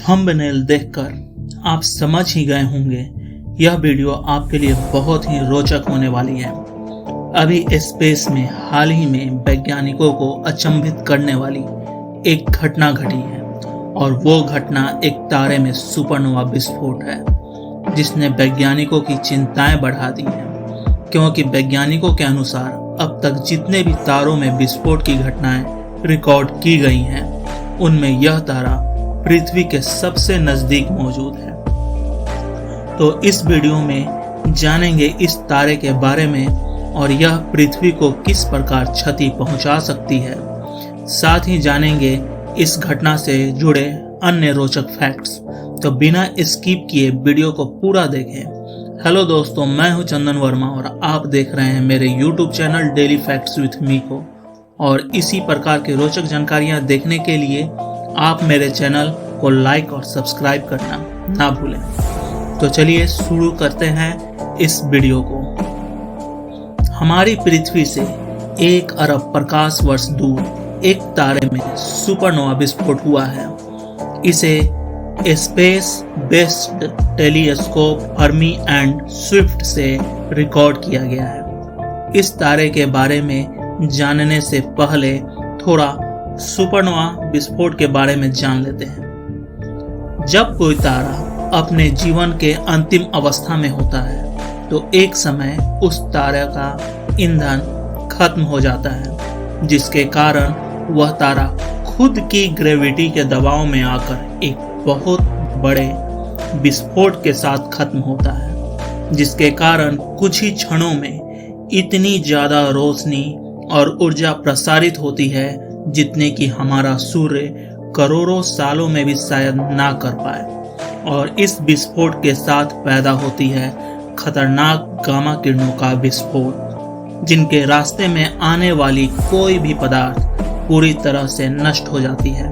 Thumbnail देखकर आप समझ ही गए होंगे यह वीडियो आपके लिए बहुत ही रोचक होने वाली है। अभी स्पेस में हाल ही में वैज्ञानिकों को अचंभित करने वाली एक घटना घटी है और वो घटना एक तारे में सुपरनोवा विस्फोट है, जिसने वैज्ञानिकों की चिंताएं बढ़ा दी हैं। क्योंकि वैज्ञानिकों के अनुसार अब तक जितने भी तारों में विस्फोट की घटनाएं रिकॉर्ड की गई हैं, उनमें यह तारा पृथ्वी के सबसे नजदीक मौजूद है। तो इस वीडियो में जानेंगे इस तारे के बारे में और यह पृथ्वी को किस प्रकार क्षति पहुंचा सकती है। साथ ही जानेंगे इस घटना से जुड़े अन्य रोचक फैक्ट्स। तो बिना स्किप किए वीडियो को पूरा देखें। हेलो दोस्तों, मैं हूं चंदन वर्मा और आप देख रहे हैं मेरे YouTube channel daily facts with me को। और इसी प्रकार की रोचक जानकारियां देखने के लिए आप मेरे चैनल को लाइक और सब्सक्राइब करना ना भूलें। तो चलिए शुरू करते हैं इस वीडियो को। हमारी पृथ्वी से 1 अरब प्रकाश वर्ष दूर एक तारे में सुपरनोवा विस्फोट हुआ है। इसे space based telescope Fermi and Swift से रिकॉर्ड किया गया है। इस तारे के बारे में जानने से पहले थोड़ा सुपरनोवा विस्फोट के बारे में जान लेते हैं। जब कोई तारा अपने जीवन के अंतिम अवस्था में होता है तो एक समय उस तारे का ईंधन खत्म हो जाता है, जिसके कारण वह तारा खुद की ग्रेविटी के दबाव में आकर एक बहुत बड़े विस्फोट के साथ खत्म होता है, जिसके कारण कुछ ही क्षणों में इतनी ज्यादा रोशनी और ऊर्जा प्रसारित होती है जितने कि हमारा सूर्य करोड़ों सालों में भी शायद ना कर पाए। और इस विस्फोट के साथ पैदा होती है खतरनाक गामा किरणों का विस्फोट, जिनके रास्ते में आने वाली कोई भी पदार्थ पूरी तरह से नष्ट हो जाती है।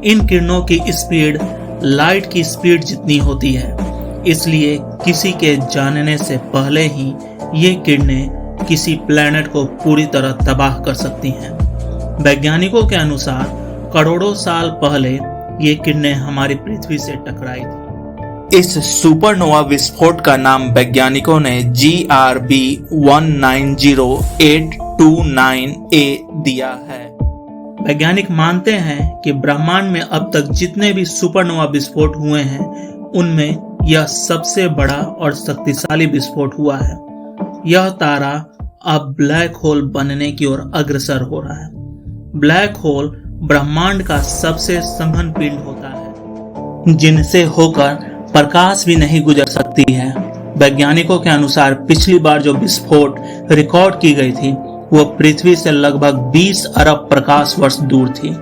इन किरणों की स्पीड लाइट की स्पीड जितनी होती है, इसलिए किसी के जानने से पहले ही ये किरणें किसी प्लेनेट को पूरी तरह तबाह कर सकती हैं। वैज्ञानिकों के अनुसार करोड़ों साल पहले ये किरणें हमारी पृथ्वी से टकराई थी। इस सुपरनोवा विस्फोट का नाम वैज्ञानिकों ने GRB 190829A दिया है। वैज्ञानिक मानते हैं कि ब्रह्मांड में अब तक जितने भी सुपरनोवा विस्फोट हुए हैं, उनमें यह सबसे बड़ा और शक्तिशाली विस्फोट हुआ है। यह तारा अब ब्लैक होल बनने की ओर अग्रसर हो रहा है। ब्लैक होल ब्रह्मांड का सबसे सघन पिंड होता है, जिनसे होकर प्रकाश भी नहीं गुजर सकती है। वैज्ञानिकों के अनुसार पिछली बार जो विस्फोट रिकॉर्ड की गई थी वो पृथ्वी से लगभग 20 अरब प्रकाश वर्ष दूर थी।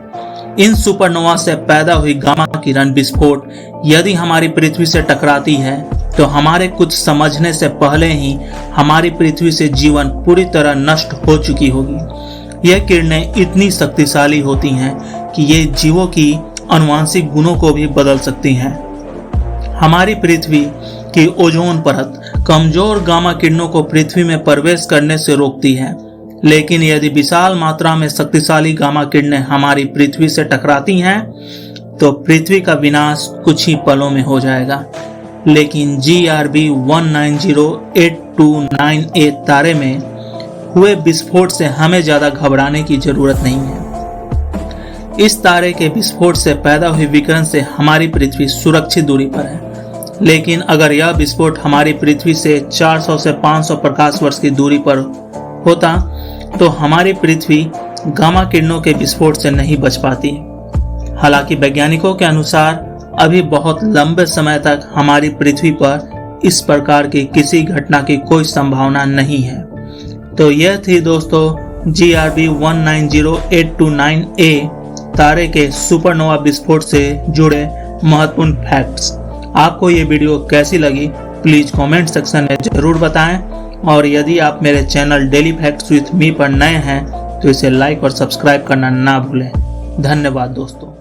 इन सुपरनोवा से पैदा हुई गामा किरण विस्फोट यदि हमारी पृथ्वी से टकराती है तो हमारे कुछ समझने से पहले ही हमारी पृथ्वी से जीवन पूरी तरह नष्ट हो चुकी होगी। यह किरणें इतनी शक्तिशाली होती हैं कि ये जीवों की आनुवंशिक गुणों को भी बदल सकती हैं। हमारी पृथ्वी की ओजोन परत कमजोर गामा किरणों को पृथ्वी में प्रवेश करने से रोकती है, लेकिन यदि विशाल मात्रा में शक्तिशाली गामा किरणें हमारी पृथ्वी से टकराती हैं तो पृथ्वी का विनाश कुछ ही पलों में हो जाएगा। लेकिन GRB 190829A तारे में हुए विस्फोट से हमें ज्यादा घबराने की जरूरत नहीं है। इस तारे के विस्फोट से पैदा हुई विकिरण से हमारी पृथ्वी सुरक्षित दूरी पर है। लेकिन अगर यह विस्फोट हमारी पृथ्वी से 400 से 500 प्रकाश वर्ष की दूरी पर होता तो हमारी पृथ्वी गामा किरणों के विस्फोट से नहीं बच पाती। हालांकि वैज्ञानिकों के अनुसार अभी बहुत लंबे समय तक हमारी पृथ्वी पर इस प्रकार की किसी घटना की कोई संभावना नहीं है। तो यह थी दोस्तों GRB 190829A तारे के सुपरनोवा विस्फोट से जुड़े महत्वपूर्ण फैक्ट्स। आपको ये वीडियो कैसी लगी प्लीज कमेंट सेक्शन में जरूर बताएं। और यदि आप मेरे channel daily facts with me पर नए हैं तो इसे लाइक और सब्सक्राइब करना ना भूलें। धन्यवाद दोस्तों।